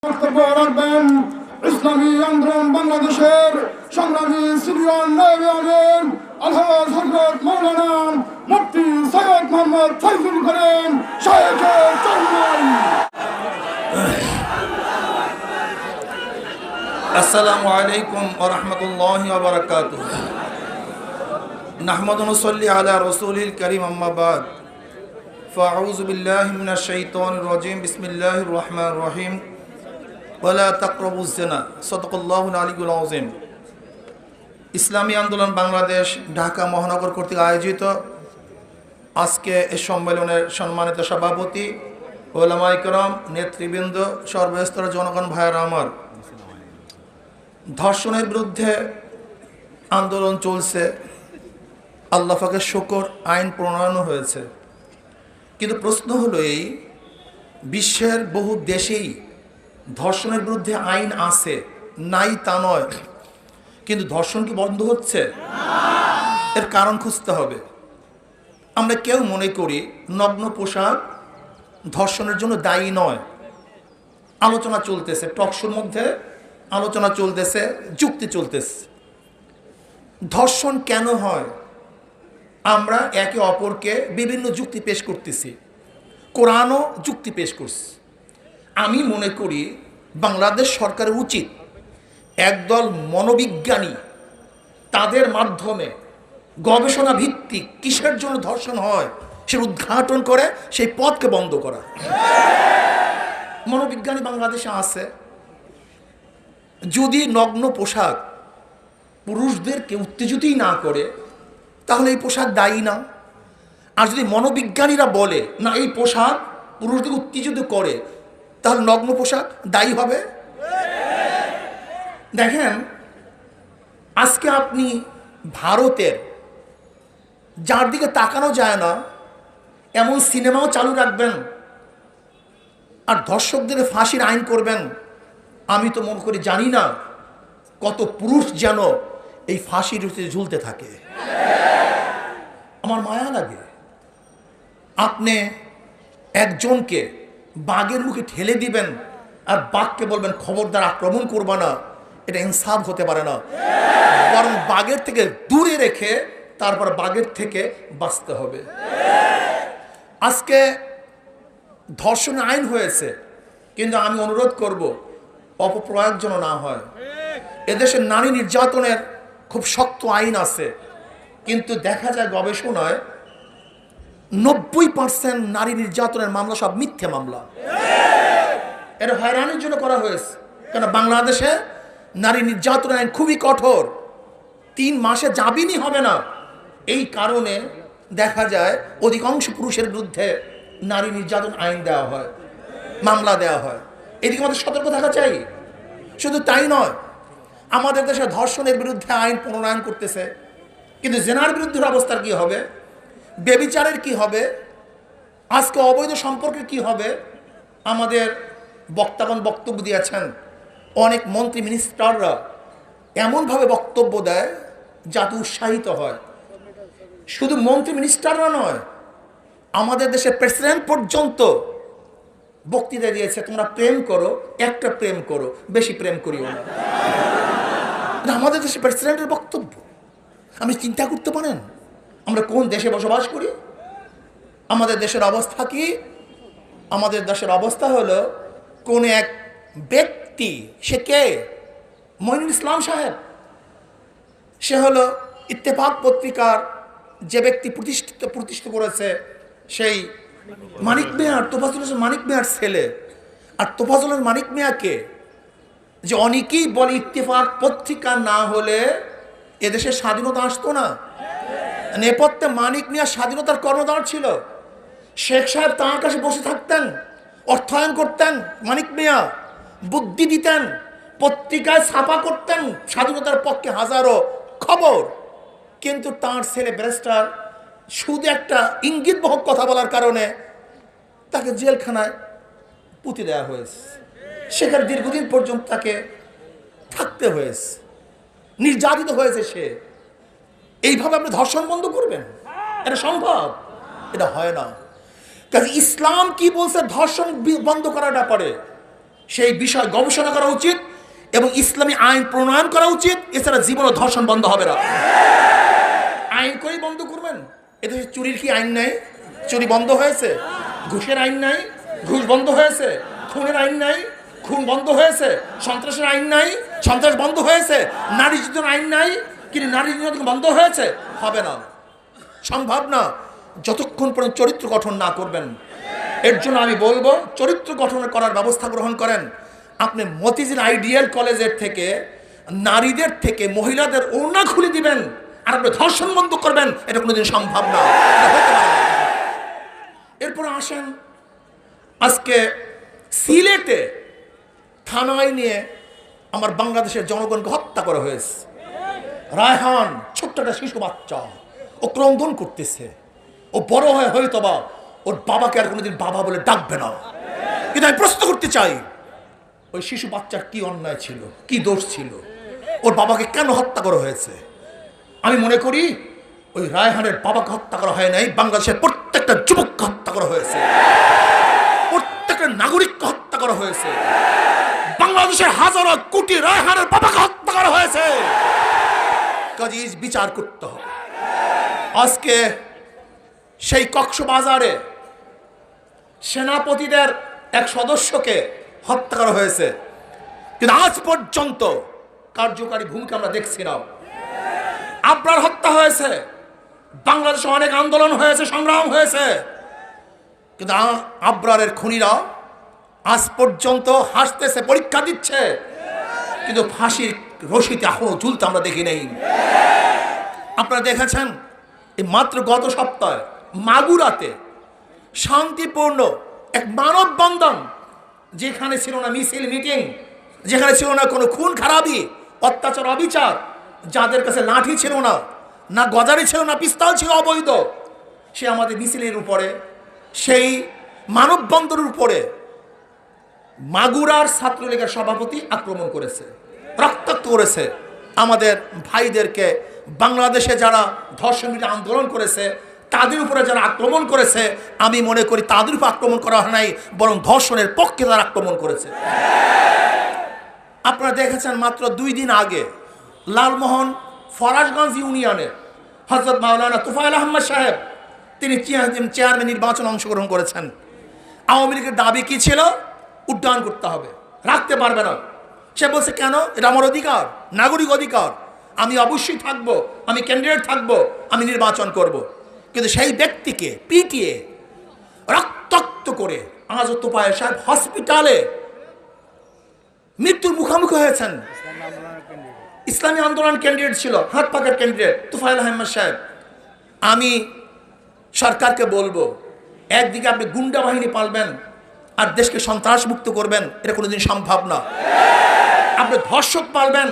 বক্তব্য রাখবেন ইসলামী আন্দোলন বাংলাদেশের সংগ্রামী সিনিয়র নায়েবে আমির আলহাজ হযরত মাওলানা মুফতি সৈয়দ মোহাম্মদ ফয়জুল করিম শাইখে চরমনাই। আসসালামু আলাইকুম ওয়া রাহমাতুল্লাহি ওয়া বারাকাতুহু। নাহমাদু ওয়া নুসাল্লি আলা রাসূলিল কারীম, আম্মা বাদ। ফাআউযু বিল্লাহি মিনাশ শাইতানির রাজীম। বিসমিল্লাহির রহমানির রহিম। ওয়ালা তাকরাবুজ জিনা। সাদাকাল্লাহুল আলিয়্যুল আযীম। ইসলামী আন্দোলন বাংলাদেশ ঢাকা মহানগর কর্তৃক আয়োজিত আজকে এই সম্মেলনের সম্মানিত সভাপতি, ওলামায়ে কেরাম, নেতৃবৃন্দ, সর্বস্তরের জনগণ ভাইয়েরা আমার, ধর্ষণের বিরুদ্ধে আন্দোলন চলছে। আল্লাহ পাকের শুকর, আইন প্রণয়ন হয়েছে। কিন্তু প্রশ্ন হলো এই, বিশ্বের বহু দেশেই ধর্ষণের বিরুদ্ধে আইন আছে, নাই তা নয়, কিন্তু ধর্ষণ কি বন্ধ হচ্ছে? এর কারণ খুঁজতে হবে। আমরা কেউ মনে করি নগ্ন পোশাক ধর্ষণের জন্য দায়ী নয়। আলোচনা চলতেছে, টকশোর মধ্যে আলোচনা চলতেছে, যুক্তি চলতেছে। ধর্ষণ কেন হয়? আমরা একে অপরকে বিভিন্ন যুক্তি পেশ করতেছি, কোরআনও যুক্তি পেশ করছে। আমি মনে করি বাংলাদেশ সরকারের উচিত একদল মনোবিজ্ঞানী, তাদের মাধ্যমে গবেষণা ভিত্তিক কিসের জন্য ধর্ষণ হয় সে উদ্ঘাটন করে সেই পথকে বন্ধ করা। মনোবিজ্ঞানী বাংলাদেশে আছে। যদি নগ্ন পোশাক পুরুষদেরকে উত্তেজিতই না করে, তাহলে এই পোশাক দায়ী না। আর যদি মনোবিজ্ঞানীরা বলে না এই পোশাক পুরুষদের উত্তেজিত করে, তাহলে নগ্ন পোশাক দায়ী হবে। দেখেন, আজকে আপনি ভারতের, যার দিকে তাকানো যায় না এমন সিনেমাও চালু রাখবেন আর ধর্ষকদের ফাঁসির আইন করবেন। আমি তো মনে করি, জানি না কত পুরুষ যেন এই ফাঁসির ঝুলতে থাকে। আমার মায়া লাগে। আপনি একজনকে বাঘের মুখে ঠেলে দিবেন আর বাঘকে বলবেন খবরদার আক্রমণ করবা না, এটা ইনসাফ হতে পারে না। বরং বাঘের থেকে দূরে রেখে তারপর বাঘের থেকে বাঁচতে হবে। আজকে ধর্ষণ আইন হয়েছে, কিন্তু আমি অনুরোধ করব অপপ্রয়োগ যেন না হয়। এদেশে নারী নির্যাতনের খুব শক্ত আইন আছে, কিন্তু দেখা যায় গবেষণায় 90% নারী নির্যাতনের মামলা সব মিথ্যে মামলা। এটা হয়রানির জন্য করা হয়েছে। কেন? বাংলাদেশে নারী নির্যাতনের আইন খুবই কঠোর, 3 মাসে জামিনই হবে না। এই কারণে দেখা যায় অধিকাংশ পুরুষের বিরুদ্ধে নারী নির্যাতন আইন দেওয়া হয়, মামলা দেওয়া হয়। এদিকে আমাদের সতর্ক থাকা চাই। শুধু তাই নয়, আমাদের দেশে ধর্ষণের বিরুদ্ধে আইন প্রণয়ন করতেছে, কিন্তু জেনার বিরুদ্ধে অবস্থার কি হবে? বেবিচারের কি হবে? আজকে অবৈধ সম্পর্কের কি হবে? আমাদের বক্তাগণ বক্তব্য দিয়েছেন, অনেক মন্ত্রী মিনিস্টাররা এমনভাবে বক্তব্য দেয় যাতে উৎসাহিত হয়। শুধু মন্ত্রী মিনিস্টাররা নয়, আমাদের দেশের প্রেসিডেন্ট পর্যন্ত বক্তৃতা দিয়েছে, তোমরা প্রেম করো, একটা প্রেম করো, বেশি প্রেম করিও না। আমাদের দেশের প্রেসিডেন্টের বক্তব্য। আপনি চিন্তা করতে পারেন আমরা কোন দেশে বসবাস করি? আমাদের দেশের অবস্থা কি? আমাদের দেশের অবস্থা হলো, কোন এক ব্যক্তি, সে কে? মঈনুল ইসলাম সাহেব। সে হলো ইত্তেফাক পত্রিকার যে ব্যক্তি প্রতিষ্ঠিত করেছে, সেই মানিক মিয়া, তোফাজ্জল হোসেন মানিক মিয়ার ছেলে। আর তোফাজ্জল মানিক মিয়াকে যে অনেকেই বলে ইত্তেফাক পত্রিকা না হলে এদেশের স্বাধীনতা আসতো না। নেপথ্যে মানিক মিয়া স্বাধীনতার কর্ণধার ছিল। শেখ সাহেব তাঁর কাছে বসে থাকতেন, অর্থায়ন করতেন, মানিক মিয়া বুদ্ধি দিতেন, পত্রিকায় ছাপা করতেন স্বাধীনতার পক্ষে হাজারো খবর। কিন্তু তাঁর ছেলে ব্যারিস্টার শুধু একটা ইঙ্গিতবহ কথা বলার কারণে তাকে জেলখানায় পুঁতে দেওয়া হয়েছে। সেখানে দীর্ঘদিন পর্যন্ত তাকে থাকতে হয়েছে, নির্যাতিত হয়েছে সে। এইভাবে আপনি ধর্ষণ বন্ধ করবেন? এটা সম্ভব? এটা হয় না। কাজে ইসলাম কি বলছে ধর্ষণ বন্ধ করার ব্যাপারে? সেই বিষয় গবেষণা করা উচিত এবং ইসলামী আইন প্রণয়ন করা উচিত। এছাড়া জীবন ধর্ষণ বন্ধ হবে না। আইন করেই বন্ধ করবেন? এদেশে চুরির কি আইন নাই? চুরি বন্ধ হয়েছে? ঘুষের আইন নাই? ঘুষ বন্ধ হয়েছে? খুনের আইন নাই? খুন বন্ধ হয়েছে? সন্ত্রাসের আইন নাই? সন্ত্রাস বন্ধ হয়েছে? নারী নির্যাতন আইন নাই? কিন্তু নারী নির্যাতন বন্ধ হয়েছে? হবে না, সম্ভব না, যতক্ষণ পর্যন্ত চরিত্র গঠন না করবেন। এর জন্য আমি বলবো চরিত্র গঠন করার ব্যবস্থা গ্রহণ করেন। আপনি মতিঝিল আইডিয়াল কলেজের থেকে নারীদের থেকে মহিলাদের ওড়না খুলে দিবেন আর আপনি ধর্ষণ বন্ধ করবেন, এটা কোনোদিন সম্ভব না, এটা হতে পারে না। এরপর আসেন, আজকে সিলেটে থানায় নিয়ে আমার বাংলাদেশের জনগণকে হত্যা করা হয়েছে। রায়হান ছোট্ট একটা শিশু বাচ্চা, ও ক্রন্দন করতেছে। ও বড় হয়ে হয়তোবা ওর বাবাকে আর কোনোদিন বাবা বলে ডাকবে না। কিন্তু আমি প্রশ্ন করতে চাই, ওই শিশু বাচ্চার কি অন্যায় ছিল, কি দোষ ছিল, ওর বাবাকে কেন হত্যা করা হয়েছে? আমি মনে করি ওই রায়হানের বাবাকে হত্যা করা হয় নাই, বাংলাদেশের প্রত্যেকটা যুবককে হত্যা করা হয়েছে, প্রত্যেকটা নাগরিককে হত্যা করা হয়েছে। বাংলাদেশের হাজারো কোটি রায়হানের বাবাকে হত্যা করা হয়েছে। কাজে বিচার করতে হবে। আজকে সেই কক্সবাজারে সেনাপতিদের এক সদস্যকে হত্যা করা হয়েছে, কিন্তু আজ পর্যন্ত কার্যকারী ভূমিকা আমরা দেখছি না। আবরার হত্যা হয়েছে, বাংলাদেশে অনেক আন্দোলন হয়েছে, সংগ্রাম হয়েছে, কিন্তু আবরারের খুনিরা আজ পর্যন্ত হাসতেছে, পরীক্ষা দিচ্ছে, কিন্তু ফাঁসির রশিতে এখনো ঝুলতে আমরা দেখি নেই। আপনারা দেখেছেন এই মাত্র গত সপ্তাহে মাগুরাতে শান্তিপূর্ণ এক মানববন্ধন, যেখানে ছিল না মিছিল মিটিং, যেখানে ছিল না কোনো খুন খারাপি, অত্যাচার, অবিচার, যাদের কাছে লাঠি ছিল না, না গজারি ছিল না, পিস্তল ছিল অবৈধ, সে আমাদের মিছিলের উপরে, সেই মানববন্ধনের উপরে মাগুরার ছাত্রলীগের সভাপতি আক্রমণ করেছে, রক্তাক্ত করেছে আমাদের ভাইদেরকে। বাংলাদেশে যারা ধর্ষণ বিরোধী আন্দোলন করেছে তাদের উপরে যারা আক্রমণ করেছে, আমি মনে করি তাদের উপর আক্রমণ করা হয় নাই, বরং ধর্ষণের পক্ষে তারা আক্রমণ করেছে। আপনারা দেখেছেন মাত্র 2 দিন আগে লালমোহন ফরাজগঞ্জ ইউনিয়নে হযরত মাওলানা তোফায়েল আহমদ সাহেব তিনি চেয়ারম্যান নির্বাচনে অংশগ্রহণ করেছেন। আওয়ামী লীগের দাবি কি ছিল? উড্ডয়ন করতে হবে, রাখতে পারবে না। সে বলছে কেন? এটা আমার অধিকার, নাগরিক অধিকার, আমি অবশ্যই থাকবো, আমি ক্যান্ডিডেট থাকবো, আমি নির্বাচন করব। কিন্তু সেই ব্যক্তিকে পিটিয়ে রক্তাক্ত করে আজ তোফায়েল সাহেব হসপিটালে মৃত্যুর মুখোমুখি হয়েছেন। ইসলামী আন্দোলন ক্যান্ডিডেট ছিল, হাত পাকার ক্যান্ডিডেট তোফায়েল আহমদ সাহেব। আমি সরকারকে বলবো, একদিকে আপনি গুন্ডা বাহিনী পালবেন আর দেশকে সন্ত্রাস মুক্ত করবেন, এটা কোনোদিন সম্ভব না। আপনি ধর্ষক পালবেন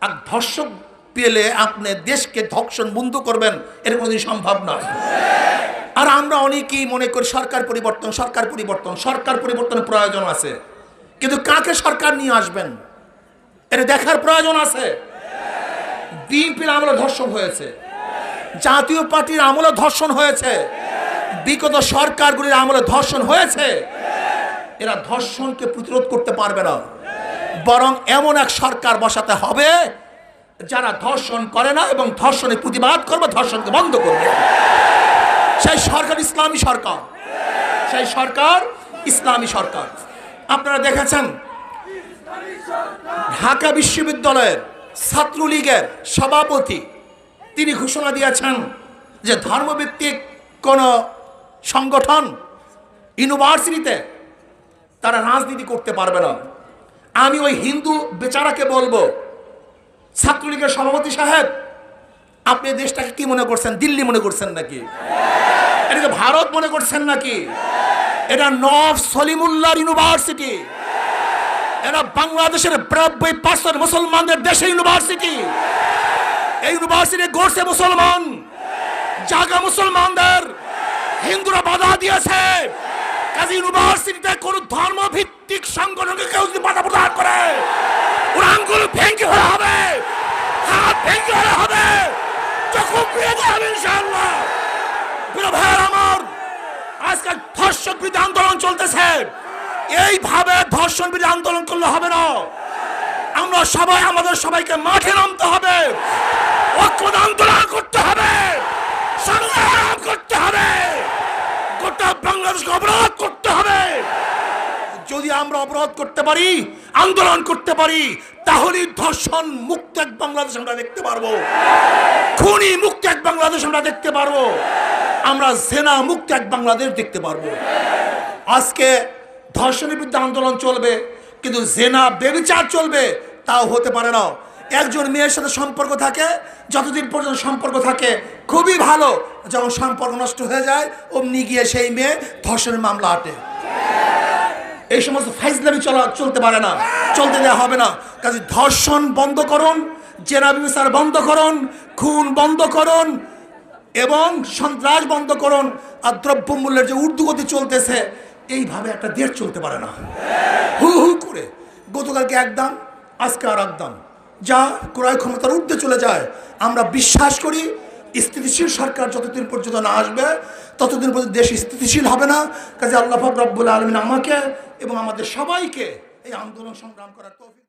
আর ধর্ষক পেলে আপনি দেশকে ধর্ষণ বন্ধ করবেন, এটা কোনোদিন সম্ভব না। আর আমরা অনেকেই মনে করি সরকার পরিবর্তন, সরকার পরিবর্তন, সরকার পরিবর্তনের প্রয়োজন আছে, কিন্তু কাকে সরকার নিয়ে আসবেন এটা দেখার প্রয়োজন আছে। বিএনপির আমলে ধর্ষণ হয়েছে, জাতীয় পার্টির আমলে ধর্ষণ হয়েছে, বিগত সরকারগুলির আমলে ধর্ষণ হয়েছে। এরা ধর্ষণকে প্রতিরোধ করতে পারবে না, বরং এমন এক সরকার বসাতে হবে যারা ধর্ষণ করে না এবং ধর্ষণের প্রতিবাদ করবে, ধর্ষণকে বন্ধ করবে। সেই সরকার ইসলামী সরকার, সেই সরকার ইসলামী সরকার। আপনারা দেখেছেন ঢাকা বিশ্ববিদ্যালয়ের ছাত্রলীগের সভাপতি তিনি ঘোষণা দিয়েছেন যে ধর্মভিত্তিক কোন সংগঠন ইউনিভার্সিটিতে তারা রাজনীতি করতে পারবে না। আমি ওই হিন্দু বেচারাকে বলবো, ছাত্রলীগের সভাপতি সাহেব, আপনি দেশটাকে কি মনে করছেন? দিল্লি মনে করছেন নাকি? এটাকে ভারত মনে করছেন নাকি? এটা নওয়াব সলিমুল্লাহ ইউনিভার্সিটি, এরা বাংলাদেশের 92% মুসলমানদের দেশে ইউনিভার্সিটি। এই ইউনিভার্সিটি গড়ছে মুসলমান, জায়গা মুসলমানদের, হিন্দুরা বাধা দিয়েছে। কাজী ইউনিভার্সিটিতে কোন ধর্মভিত্তিক সংগঠনকে কেউ যদি বাধা প্রদান করে, ওর আঙ্গুল ভেঙে হয়ে হবে, হাত ভেঙে হয়ে হবে, চক্ষু পিয়ে যাবে ইনশাআল্লাহ। প্রিয় ভাইয়ের আমার, আজকাল ধর্ষক বিরোধী আন্দোলন চলতেছে, এইভাবে ধর্ষণ বিরোধী আন্দোলন করলে হবে না। আমরা সবাই আমাদের সবাইকে মাঠে নামতে হবে, ঐক্যবদ্ধ আন্দোলন করতে হবে, সংগ্রাম করতে হবে, গোটা বাংলাদেশকে অবরোধ করতে হবে। যদি আমরা অবরোধ করতে পারি, আন্দোলন করতে পারি, তাহলে ধর্ষণ মুক্ত এক বাংলাদেশ আমরা দেখতে পারবো, খুনি মুক্ত এক বাংলাদেশ আমরা দেখতে পারবো, আমরা জেনা মুক্ত এক বাংলাদেশ দেখতে পারবো। আজকে ধর্ষণের বিরুদ্ধে আন্দোলন চলবে, কিন্তু জেনা বেবিচার চলবে, তাও হতে পারে না। একজন মেয়ের সাথে সম্পর্ক থাকে, যতদিন পর্যন্ত সম্পর্ক থাকে খুবই ভালো, যখন সম্পর্ক নষ্ট হয়ে যায় অমনি গিয়ে সেই মেয়ে ধর্ষণের মামলা আটে। এই সমস্ত ফাইজলামি চলতে পারে না, চলতে দেওয়া হবে না। কাজে ধর্ষণ বন্ধ করুন, জেনা ব্যভিচার বন্ধ করুন, খুন বন্ধ করুন এবং সন্ত্রাস বন্ধ করুন। আর দ্রব্যমূল্যের যে ঊর্ধ্বগতি চলতেছে, এইভাবে একটা দেশ চলতে পারে না। হু হু করে গতকালকে এক দাম, আজকে আর এক দাম, যা ক্রয় ক্ষমতার ঊর্ধ্বে চলে যায়। আমরা বিশ্বাস করি স্থিতিশীল সরকার যতদিন পর্যন্ত না আসবে ততদিন পর্যন্ত দেশ স্থিতিশীল হবে না। কাজে আল্লাহ পাক রব্বুল আলামিন আমাকে এবং আমাদের সবাইকে এই আন্দোলন সংগ্রাম করার তৌফিক